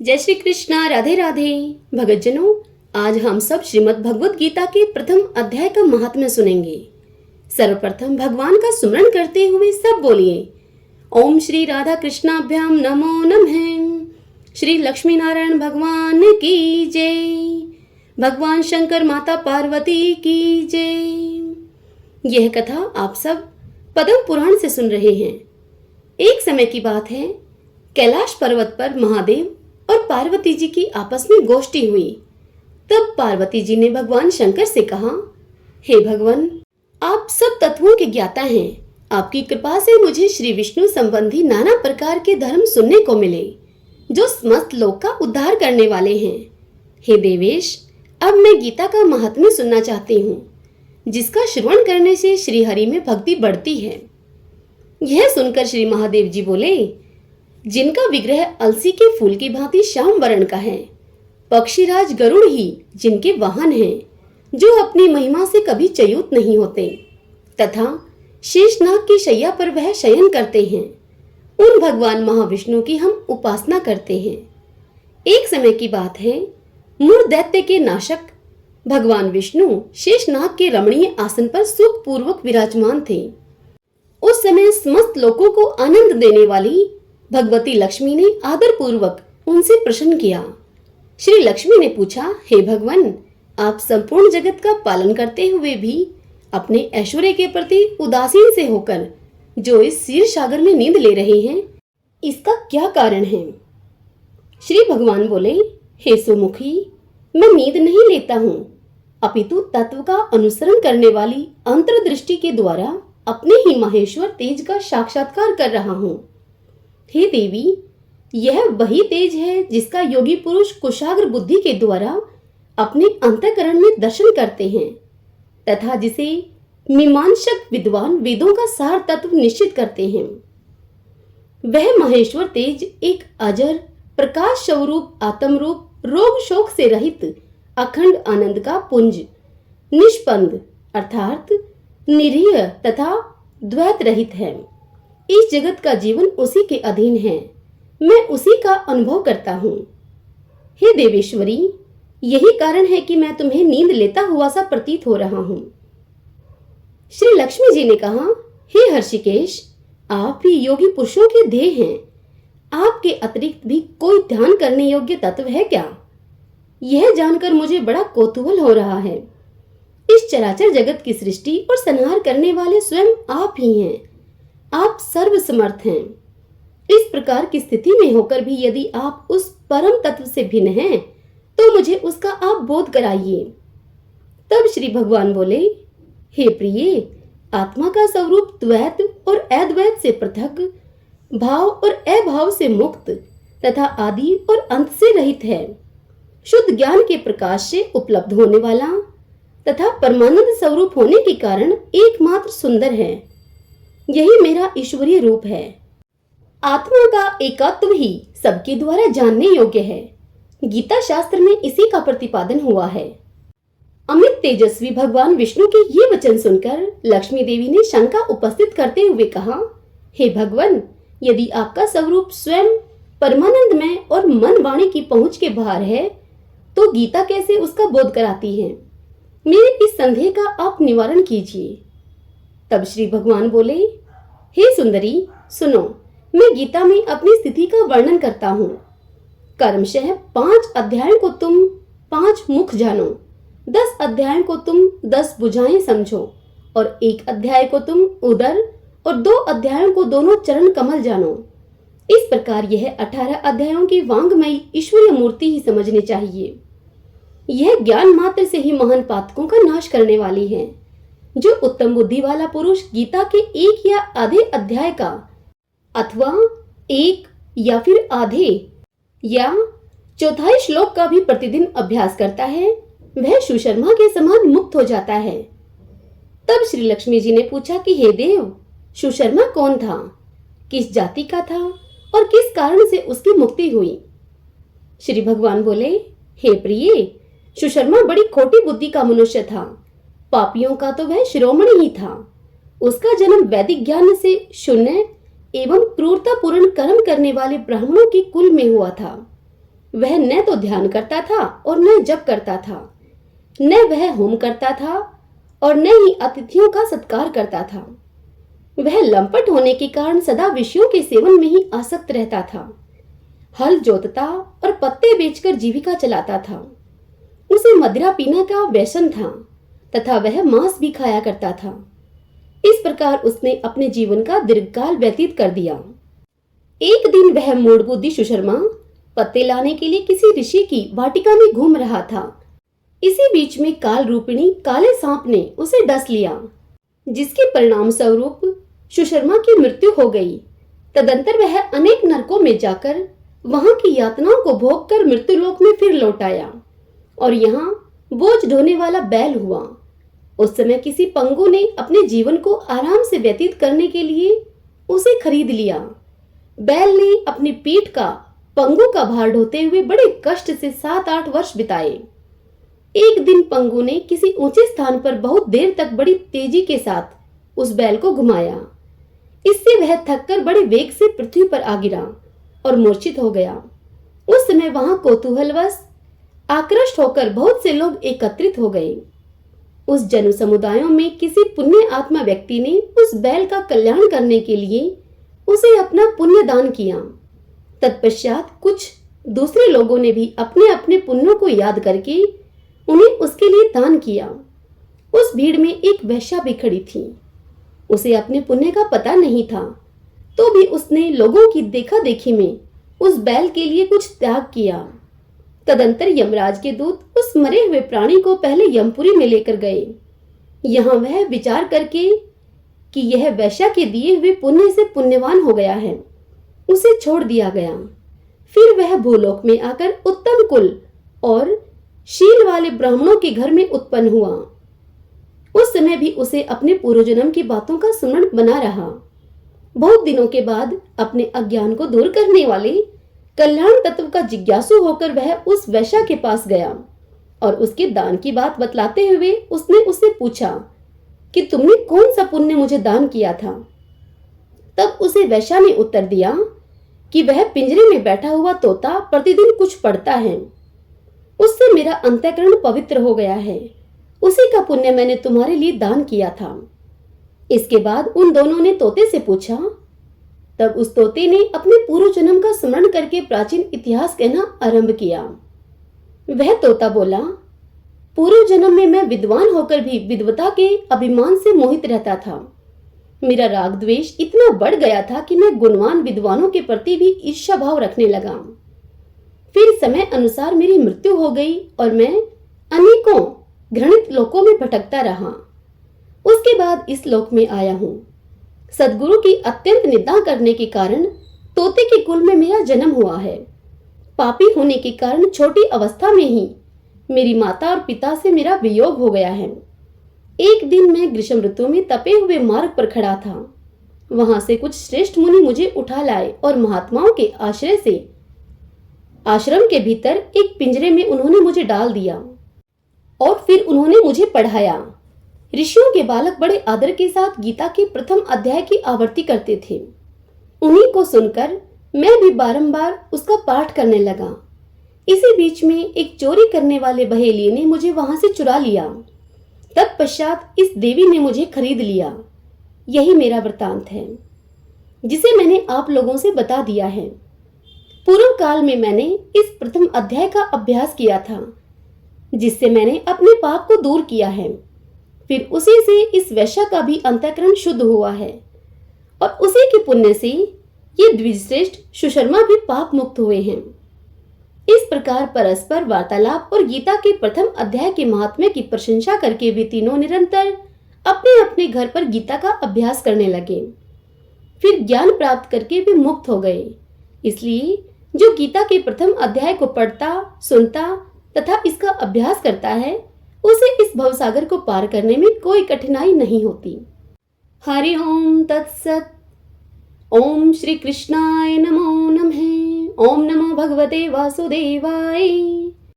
जय श्री कृष्णा। राधे राधे। भगतजनों, आज हम सब श्रीमद् भगवत गीता के प्रथम अध्याय का महात्म्य सुनेंगे। सर्वप्रथम भगवान का सुमरण करते हुए सब बोलिए, ओम श्री राधा कृष्णाभ्याम नमो नमः। श्री लक्ष्मी नारायण भगवान की जय। भगवान शंकर माता पार्वती की जय। यह कथा आप सब पद्म पुराण से सुन रहे हैं। एक समय की बात है, कैलाश पर्वत पर महादेव और पार्वती जी की आपस में गोष्ठी हुई। तब पार्वती जी ने भगवान शंकर से कहा, हे भगवान, आप सब तत्वों के ज्ञाता हैं। आपकी कृपा से मुझे श्री विष्णु संबंधी नाना प्रकार के धर्म सुनने को मिले, जो समस्त लोक का उद्धार करने वाले हैं। हे देवेश, अब मैं गीता का महात्म्य सुनना चाहती हूँ, जिसका श्रवण करने से श्री हरि में भक्ति बढ़ती है। यह सुनकर श्री महादेव जी बोले, जिनका विग्रह अलसी के फूल की भांति श्याम वर्ण का है, पक्षीराज गरुड़ ही जिनके वाहन हैं, जो अपनी महिमा से कभी च्युत नहीं होते, तथा शेषनाग की शैया पर वह शयन करते हैं, उन भगवान महाविष्णु की हम उपासना करते हैं। एक समय की बात है, मूर दैत्य के नाशक भगवान विष्णु शेषनाग के रमणीय आसन पर सुख पूर्वक विराजमान थे। उस समय समस्त लोगों को आनंद देने वाली भगवती लक्ष्मी ने आदर पूर्वक उनसे प्रश्न किया। श्री लक्ष्मी ने पूछा, हे भगवान, आप संपूर्ण जगत का पालन करते हुए भी अपने ऐश्वर्य के प्रति उदासीन से होकर जो इस क्षीर सागर में नींद ले रहे हैं, इसका क्या कारण है? श्री भगवान बोले, हे सुमुखी, मैं नींद नहीं लेता हूँ, अपितु तत्व का अनुसरण करने वाली अंतर्दृष्टि के द्वारा अपने ही महेश्वर तेज का साक्षात्कार कर रहा हूँ। हे देवी, यह वही तेज है जिसका योगी पुरुष कुशाग्र बुद्धि के द्वारा अपने अंतःकरण में दर्शन करते हैं, तथा जिसे मीमांसक विद्वान वेदों का सार तत्व निश्चित करते हैं। वह महेश्वर तेज एक अजर प्रकाश स्वरूप आत्मरूप रोग शोक से रहित अखंड आनंद का पुंज, निष्पंद अर्थात निरीह तथा द्वैत रहित है। इस जगत का जीवन उसी के अधीन है, मैं उसी का अनुभव करता हूँ। हे देवेश्वरी, यही कारण है कि मैं तुम्हें नींद लेता हुआ सा प्रतीत हो रहा हूँ। श्री लक्ष्मी जी ने कहा, हे हर्षिकेश, आप भी योगी पुरुषों के ध्येय हैं। आपके अतिरिक्त भी कोई ध्यान करने योग्य तत्व है क्या? यह जानकर मुझे बड़ा कौतूहल हो रहा है। इस चराचर जगत की सृष्टि और संहार करने वाले स्वयं आप ही हैं। आप सर्वसमर्थ हैं। इस प्रकार की स्थिति में होकर भी यदि आप उस परम तत्व से भिन्न हैं, तो मुझे उसका आप बोध कराइए। तब श्री भगवान बोले, हे प्रिय, आत्मा का स्वरूप द्वैत और अद्वैत से पृथक, भाव और अभाव से मुक्त तथा आदि और अंत से रहित है। शुद्ध ज्ञान के प्रकाश से उपलब्ध होने वाला तथा परमानंद स्वरूप होने के कारण एकमात्र सुंदर है। यही मेरा ईश्वरीय रूप है। आत्मा का एकत्व ही सबके द्वारा जानने योग्य है। गीता शास्त्र में इसी का प्रतिपादन हुआ है। अमित तेजस्वी भगवान विष्णु के ये वचन सुनकर लक्ष्मी देवी ने शंका उपस्थित करते हुए कहा, हे भगवान, यदि आपका स्वरूप स्वयं परमानंदमय और मन वाणी की पहुंच के बाहर है, तो गीता कैसे उसका बोध कराती है? मेरे इस संदेह का आप निवारण कीजिए। तब श्री भगवान बोले, हे सुंदरी, सुनो, मैं गीता में अपनी स्थिति का वर्णन करता हूँ। कर्मशः 5 अध्यायों को तुम 5 मुख जानो, 10 अध्यायों को तुम 10 भुजाएं समझो, और 1 अध्याय को तुम उदर और 2 अध्यायों को दोनों चरण कमल जानो। इस प्रकार यह 18 अध्यायों की वांग्मयी ईश्वरीय मूर्ति ही समझनी चाहिए। यह ज्ञान मात्र से ही महान पातकों का नाश करने वाली है। जो उत्तम बुद्धि वाला पुरुष गीता के 1 या आधे अध्याय का अथवा 1 या फिर आधे या चौथाई श्लोक का भी प्रतिदिन अभ्यास करता है, वह सुशर्मा के समान मुक्त हो जाता है। तब श्री लक्ष्मी जी ने पूछा कि हे देव, सुशर्मा कौन था, किस जाति का था और किस कारण से उसकी मुक्ति हुई? श्री भगवान बोले, हे प्रिय, सुशर्मा बड़ी खोटी बुद्धि का मनुष्य था। पापियों का तो वह शिरोमणि ही था। उसका जन्म वैदिक ज्ञान से शून्य एवं क्रूरता पूर्ण कर्म करने वाले ब्राह्मणों के कुल में हुआ था। वह न तो ध्यान करता था और न जप करता था, न वह होम करता था और न ही अतिथियों का सत्कार करता था। वह लंपट होने के कारण सदा विषयों के सेवन में ही आसक्त रहता था। हल जोतता और पत्ते बेचकर जीविका चलाता था। उसे मदिरा पीने का व्यसन था तथा वह मांस भी खाया करता था। इस प्रकार उसने अपने जीवन का दीर्घकाल व्यतीत कर दिया। एक दिन वह मूढ़ बुद्धि सुशर्मा पत्ते लाने के लिए किसी ऋषि की वाटिका में घूम रहा था। इसी बीच में काल रूपिणी काले सांप ने उसे डस लिया, जिसके परिणाम स्वरूप सुशर्मा की मृत्यु हो गई। तदंतर वह अनेक नरकों में जाकर वहां की यातनाओं को भोग कर मृत्युलोक में फिर लौट आया और यहाँ बोझ ढोने वाला बैल हुआ। उस समय किसी पंगु ने अपने जीवन को आराम से व्यतीत करने के लिए उसे खरीद लिया। बैल ने अपनी पीठ का पंगु का भार ढोते हुए बड़े कष्ट से 7-8 वर्ष बिताए। एक दिन पंगु ने किसी ऊंचे स्थान पर बहुत देर तक बड़ी तेजी के साथ उस बैल को घुमाया। इससे वह थककर बड़े वेग से पृथ्वी पर आ गिरा और मूर्छित हो गया। उस समय वहां कौतूहलवश आकृष्ट होकर बहुत से लोग एकत्रित हो गए। उस जन समुदायों में किसी पुण्य आत्मा व्यक्ति ने उस बैल का कल्याण करने के लिए उसे अपना पुण्य दान किया। तत्पश्चात कुछ दूसरे लोगों ने भी अपने अपने पुण्यों को याद करके उन्हें उसके लिए दान किया। उस भीड़ में एक वेश्या भी खड़ी थी। उसे अपने पुण्य का पता नहीं था, तो भी उसने लोगों की देखा देखी में उस बैल के लिए कुछ त्याग किया। तदंतर यमराज के दूत उस मरे हुए प्राणी को पहले यमपुरी में लेकर गए। यहाँ वह विचार करके कि यह वैश्या के दिए हुए पुण्य से पुण्यवान हो गया है, उसे छोड़ दिया गया। फिर वह भूलोक में आकर उत्तम कुल और शील वाले ब्राह्मणों के घर में उत्पन्न हुआ। उस समय भी उसे अपने पूर्व जन्म की बातों का स्मरण बना रहा। बहुत दिनों के बाद अपने अज्ञान को दूर करने वाले कल्याण तत्व का जिज्ञासु होकर वह उस वैश्या के पास गया और उसके दान की बात बतलाते हुए उसने उससे पूछा कि तुमने कौन सा पुण्य मुझे दान किया था। तब उसे वैश्या ने उत्तर दिया कि वह पिंजरे में बैठा हुआ तोता प्रतिदिन कुछ पढ़ता है, उससे मेरा अंतःकरण पवित्र हो गया है, उसी का पुण्य मैंने तुम्हारे लिए दान किया था। इसके बाद उन दोनों ने तोते से पूछा। तब उस तोते ने अपने पूर्व जन्म का स्मरण करके प्राचीन इतिहास कहना आरंभ किया। वह तोता बोला, पूर्व जन्म में मैं विद्वान होकर भी विद्वता के अभिमान से मोहित रहता था। मेरा राग द्वेष इतना बढ़ गया था कि मैं गुणवान विद्वानों के प्रति भी ईर्ष्या भाव रखने लगा। फिर समय अनुसार मेरी मृत्यु हो गई और मैं अनेकों घृणित लोकों में भटकता रहा। उसके बाद इस लोक में आया हूँ। सदगुरु की अत्यंत निंदा करने के कारण तोते के कुल में मेरा जन्म हुआ है। पापी होने के कारण छोटी अवस्था में ही मेरी माता और पिता से मेरा वियोग हो गया है। एक दिन मैं ग्रीष्म ऋतु में तपे हुए मार्ग पर खड़ा था। वहां से कुछ श्रेष्ठ मुनि मुझे उठा लाए और महात्माओं के आश्रय से आश्रम के भीतर एक पिंजरे में उन्होंने मुझे डाल दिया और फिर उन्होंने मुझे पढ़ाया। ऋषियों के बालक बड़े आदर के साथ गीता के प्रथम अध्याय की आवृत्ति करते थे। उन्हीं को सुनकर मैं भी बारंबार उसका पाठ करने लगा। इसी बीच में एक चोरी करने वाले बहेलिये ने मुझे वहां से चुरा लिया। तत्पश्चात इस देवी ने मुझे खरीद लिया। यही मेरा वृतांत है, जिसे मैंने आप लोगों से बता दिया है। पूर्व काल में मैंने इस प्रथम अध्याय का अभ्यास किया था, जिससे मैंने अपने पाप को दूर किया है। फिर उसी से इस वैश्या का भी अंतःकरण शुद्ध हुआ है और उसी के पुण्य से ये द्विजश्रेष्ठ सुशर्मा भी पाप मुक्त हुए हैं। इस प्रकार परस्पर वार्तालाप और गीता के प्रथम अध्याय के महात्म्य की प्रशंसा करके वे तीनों निरंतर अपने अपने घर पर गीता का अभ्यास करने लगे। फिर ज्ञान प्राप्त करके वे मुक्त हो गए। इसलिए जो गीता के प्रथम अध्याय को पढ़ता, सुनता तथा इसका अभ्यास करता है, उसे इस भवसागर को पार करने में कोई कठिनाई नहीं होती। हरि ओम तत्सत। ओम श्री कृष्णाय नमो नमः। ओम नमो भगवते वासुदेवाय।